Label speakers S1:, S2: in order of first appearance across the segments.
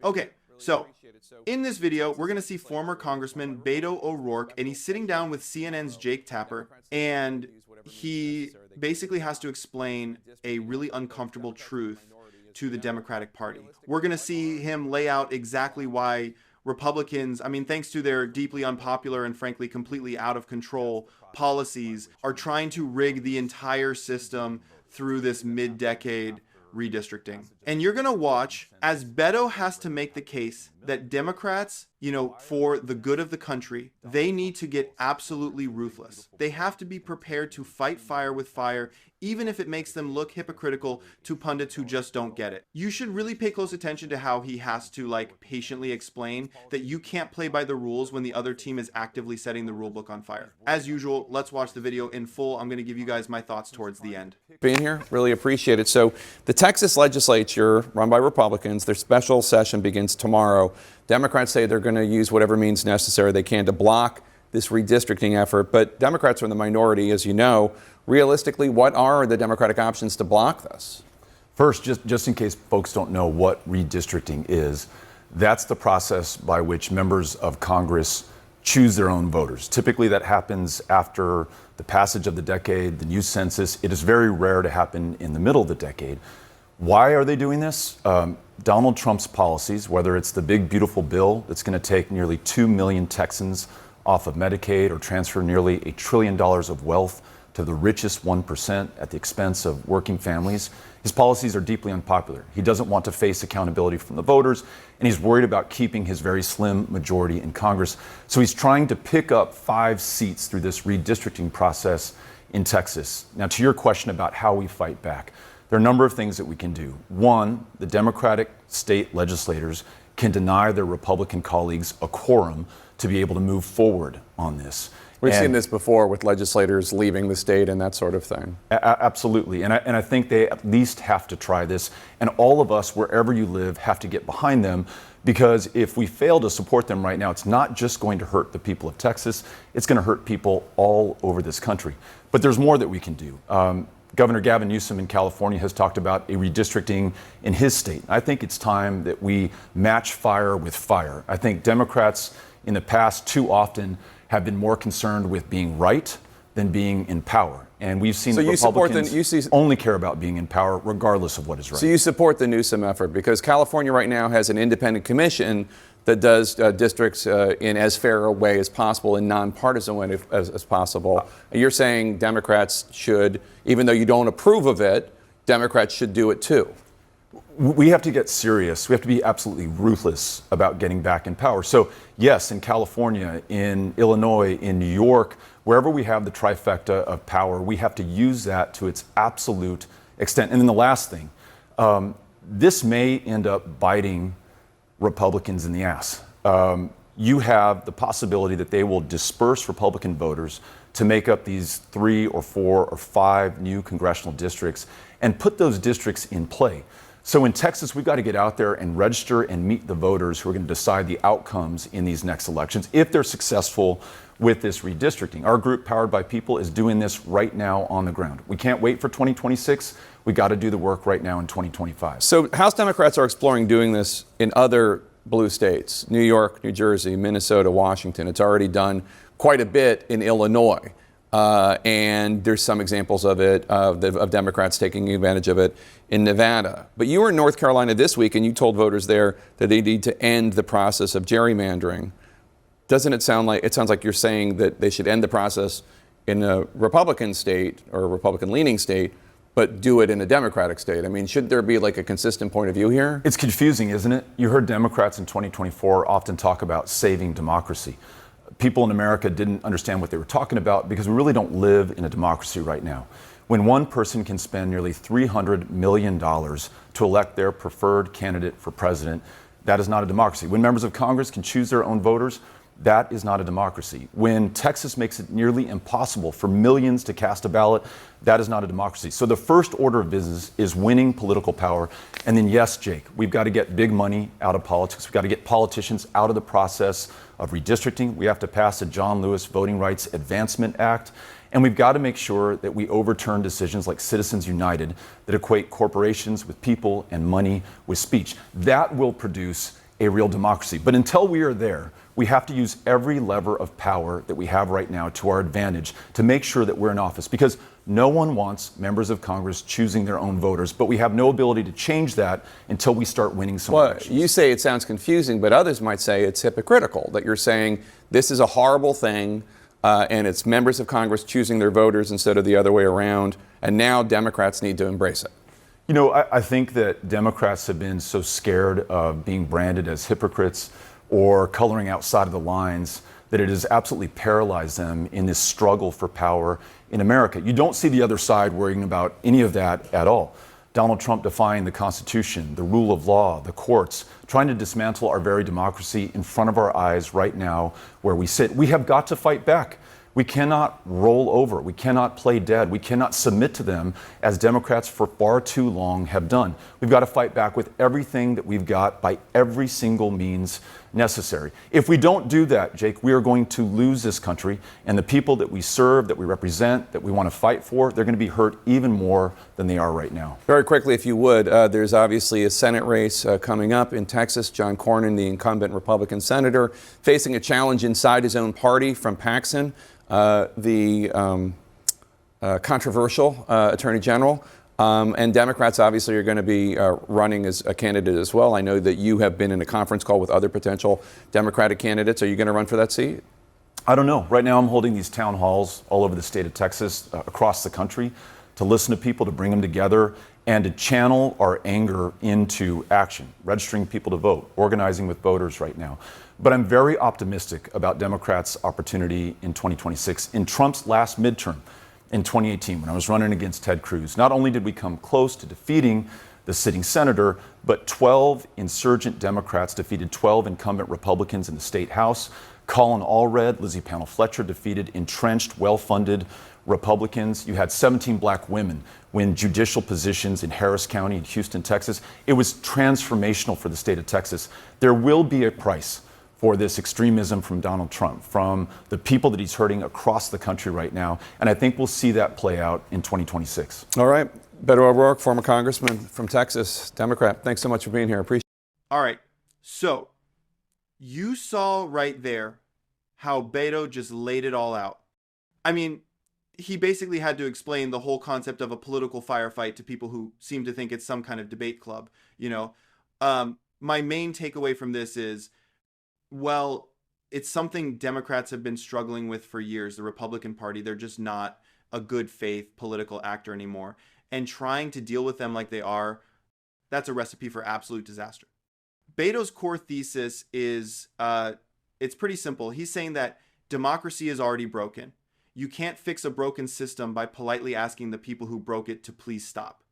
S1: Okay, so in this video, we're going to see former Congressman Beto O'Rourke, and he's sitting down with CNN's Jake Tapper, and he basically has to explain a really uncomfortable truth to the Democratic Party. We're going to see him lay out exactly why Republicans, thanks to their deeply unpopular and frankly completely out of control policies, are trying to rig the entire system through this mid-decade redistricting. And you're going to watch as Beto has to make the case that Democrats, for the good of the country, they need to get absolutely ruthless. They have to be prepared to fight fire with fire, even if it makes them look hypocritical to pundits who just don't get it. You should really pay close attention to how he has to patiently explain that you can't play by the rules when the other team is actively setting the rule book on fire. As usual, let's watch the video in full. I'm going to give you guys my thoughts towards the end.
S2: Being here, really appreciate it. So the Texas legislature, run by Republicans, their special session begins tomorrow. Democrats say they're going to use whatever means necessary they can to block this redistricting effort, but Democrats are in the minority, as you know. Realistically, what are the Democratic options to block this?
S3: First, just in case folks don't know what redistricting is, that's the process by which members of Congress choose their own voters. Typically, that happens after the passage of the decade, the new census. It is very rare to happen in the middle of the decade. Why are they doing this? Donald Trump's policies, whether it's the big, beautiful bill that's going to take nearly 2 million Texans off of Medicaid or transfer nearly $1 trillion of wealth to the richest 1% at the expense of working families. His policies are deeply unpopular. He doesn't want to face accountability from the voters, and he's worried about keeping his very slim majority in Congress. So he's trying to pick up 5 seats through this redistricting process in Texas. Now, to your question about how we fight back, there are a number of things that we can do. One, the Democratic state legislators can deny their Republican colleagues a quorum to be able to move forward on this.
S2: We've seen this before with legislators leaving the state and that sort of thing.
S3: Absolutely. And I think they at least have to try this. And all of us, wherever you live, have to get behind them, because if we fail to support them right now, it's not just going to hurt the people of Texas, it's going to hurt people all over this country. But there's more that we can do. Governor Gavin Newsom in California has talked about a redistricting in his state. I think it's time that we match fire with fire. I think Democrats in the past too often have been more concerned with being right than being in power. And we've seen Republicans only care about being in power regardless of what is right.
S2: So you support the Newsom effort because California right now has an independent commission that does districts in as fair a way as possible, in nonpartisan way as possible. You're saying Democrats should, even though you don't approve of it, Democrats should do it too.
S3: We have to get serious. We have to be absolutely ruthless about getting back in power. So yes, in California, in Illinois, in New York, wherever we have the trifecta of power, we have to use that to its absolute extent. And then the last thing, this may end up biting Republicans in the ass. You have the possibility that they will disperse Republican voters to make up these 3 or 4 or 5 new congressional districts and put those districts in play. So in Texas, we've got to get out there and register and meet the voters who are going to decide the outcomes in these next elections if they're successful with this redistricting. Our group, Powered by People, is doing this right now on the ground. We can't wait for 2026. We got to do the work right now in 2025.
S2: So House Democrats are exploring doing this in other blue states, New York, New Jersey, Minnesota, Washington. It's already done quite a bit in Illinois. And there's some examples of it, of Democrats taking advantage of it in Nevada. But you were in North Carolina this week and you told voters there that they need to end the process of gerrymandering. Doesn't it sound like you're saying that they should end the process in a Republican state or a Republican leaning state, but do it in a Democratic state? I mean, should there be like a consistent point of view here?
S3: It's confusing, isn't it? You heard Democrats in 2024 often talk about saving democracy. People in America didn't understand what they were talking about because we really don't live in a democracy right now. When one person can spend nearly $300 million to elect their preferred candidate for president, that is not a democracy. When members of Congress can choose their own voters, that is not a democracy. When Texas makes it nearly impossible for millions to cast a ballot, that is not a democracy. So the first order of business is winning political power. And then, yes, Jake, we've got to get big money out of politics. We've got to get politicians out of the process of redistricting. We have to pass the John Lewis Voting Rights Advancement Act. And we've got to make sure that we overturn decisions like Citizens United that equate corporations with people and money with speech. That will produce a real democracy. But until we are there, we have to use every lever of power that we have right now to our advantage to make sure that we're in office. Because no one wants members of Congress choosing their own voters, but we have no ability to change that until we start winning some elections.
S2: You say it sounds confusing, but others might say it's hypocritical, that you're saying this is a horrible thing, and it's members of Congress choosing their voters instead of the other way around, and now Democrats need to embrace it.
S3: You know, I think that Democrats have been so scared of being branded as hypocrites or coloring outside of the lines that it has absolutely paralyzed them in this struggle for power in America. You don't see the other side worrying about any of that at all. Donald Trump defying the Constitution, the rule of law, the courts, trying to dismantle our very democracy in front of our eyes right now where we sit. We have got to fight back. We cannot roll over. We cannot play dead. We cannot submit to them as Democrats for far too long have done. We've got to fight back with everything that we've got by every single means necessary. If we don't do that, Jake, we are going to lose this country, and the people that we serve, that we represent, that we want to fight for, they're going to be hurt even more than they are right now.
S2: Very quickly, if you would, there's obviously a Senate race coming up in Texas. John Cornyn, the incumbent Republican senator, facing a challenge inside his own party from Paxson, the controversial Attorney General. And Democrats obviously are going to be running as a candidate as well. I know that you have been in a conference call with other potential Democratic candidates. Are you going to run for that seat?
S3: I don't know. Right now I'm holding these town halls all over the state of Texas, across the country, to listen to people, to bring them together, and to channel our anger into action, registering people to vote, organizing with voters right now. But I'm very optimistic about Democrats' opportunity in 2026. In Trump's last midterm, in 2018, when I was running against Ted Cruz, not only did we come close to defeating the sitting senator, but 12 insurgent Democrats defeated 12 incumbent Republicans in the state house. Colin Allred, Lizzie Panel Fletcher defeated entrenched, well-funded Republicans. You had 17 black women win judicial positions in Harris County in Houston, Texas. It was transformational for the state of Texas. There will be a price for this extremism from Donald Trump, from the people that he's hurting across the country right now. And I think we'll see that play out in 2026.
S2: All right. Beto O'Rourke, former congressman from Texas, Democrat. Thanks so much for being here. Appreciate it.
S1: All right. So you saw right there how Beto just laid it all out. I mean, he basically had to explain the whole concept of a political firefight to people who seem to think it's some kind of debate club. You know, my main takeaway from this is, well, it's something Democrats have been struggling with for years. The Republican Party, they're just not a good faith political actor anymore. And trying to deal with them like they are, that's a recipe for absolute disaster. Beto's core thesis is, it's pretty simple. He's saying that democracy is already broken. You can't fix a broken system by politely asking the people who broke it to please stop.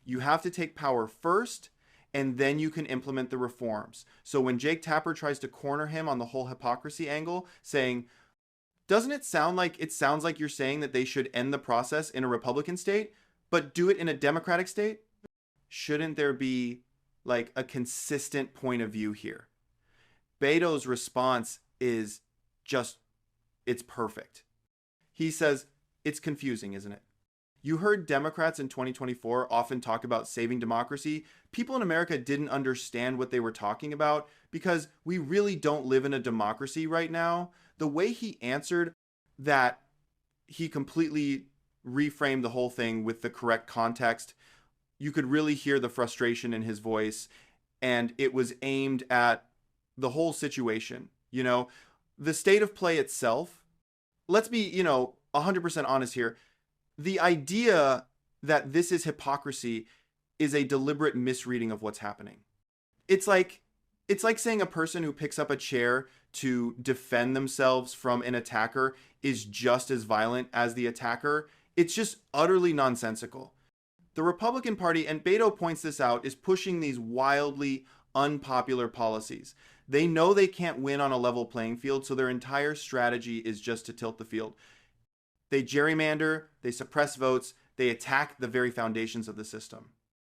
S1: You have to take power first, and then you can implement the reforms. So when Jake Tapper tries to corner him on the whole hypocrisy angle, saying, doesn't it sound like you're saying that they should end the process in a Republican state, but do it in a Democratic state? Shouldn't there be like a consistent point of view here? Beto's response is just, it's perfect. He says, it's confusing, isn't it? You heard Democrats in 2024 often talk about saving democracy. People in America didn't understand what they were talking about because we really don't live in a democracy right now. The way he answered that, he completely reframed the whole thing with the correct context. You could really hear the frustration in his voice, and it was aimed at the whole situation. You know, the state of play itself, let's be, 100% honest here. The idea that this is hypocrisy is a deliberate misreading of what's happening. It's like saying a person who picks up a chair to defend themselves from an attacker is just as violent as the attacker. It's just utterly nonsensical. The Republican Party, and Beto points this out, is pushing these wildly unpopular policies. They know they can't win on a level playing field, so their entire strategy is just to tilt the field. They gerrymander, they suppress votes, they attack the very foundations of the system.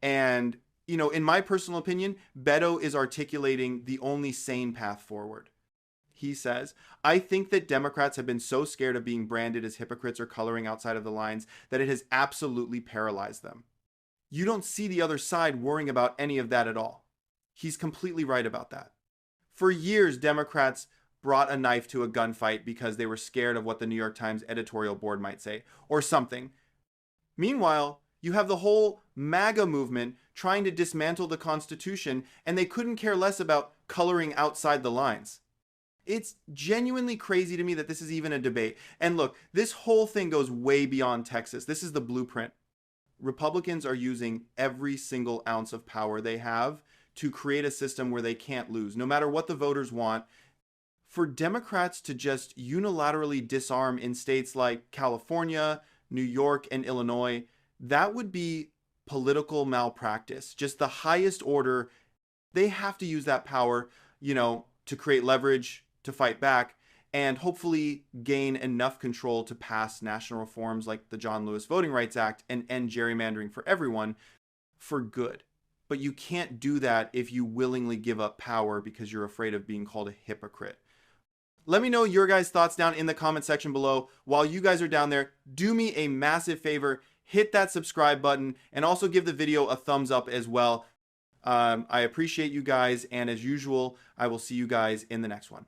S1: And, in my personal opinion, Beto is articulating the only sane path forward. He says, I think that Democrats have been so scared of being branded as hypocrites or coloring outside of the lines that it has absolutely paralyzed them. You don't see the other side worrying about any of that at all. He's completely right about that. For years, Democrats brought a knife to a gunfight because they were scared of what the New York Times editorial board might say, or something. Meanwhile, you have the whole MAGA movement trying to dismantle the Constitution, and they couldn't care less about coloring outside the lines. It's genuinely crazy to me that this is even a debate. And look, this whole thing goes way beyond Texas. This is the blueprint. Republicans are using every single ounce of power they have to create a system where they can't lose, no matter what the voters want. For Democrats to just unilaterally disarm in states like California, New York, and Illinois, that would be political malpractice. Just the highest order. They have to use that power, to create leverage, to fight back, and hopefully gain enough control to pass national reforms like the John Lewis Voting Rights Act and end gerrymandering for everyone for good. But you can't do that if you willingly give up power because you're afraid of being called a hypocrite. Let me know your guys' thoughts down in the comment section below. While you guys are down there, do me a massive favor, hit that subscribe button, and also give the video a thumbs up as well. I appreciate you guys, and as usual, I will see you guys in the next one.